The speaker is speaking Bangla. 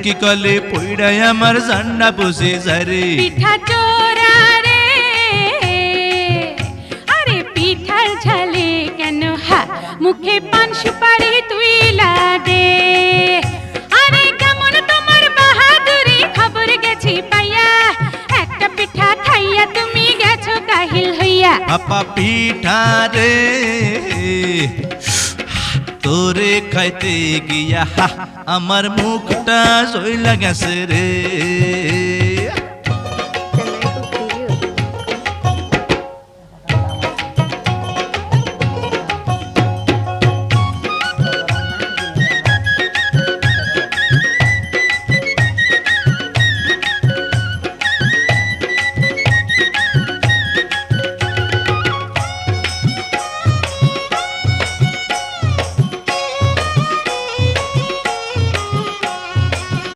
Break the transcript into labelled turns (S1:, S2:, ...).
S1: কি কলে পইড়াই আমার জান্না পুষে যারে
S2: পিঠা চোরা রে আরে পিঠার ঝালে কেন হা মুখে পান সুপারি তুই দে আরে কেমন তোমার বাহাদুরি খবর গেছি পাইয়া একটা পিঠা খাইয়া তুমি গেছো কাহিল হইয়া
S1: আপা পিঠা রে তোরে খাইতে গিয়া আমার মুখটা জইলা গেছে রে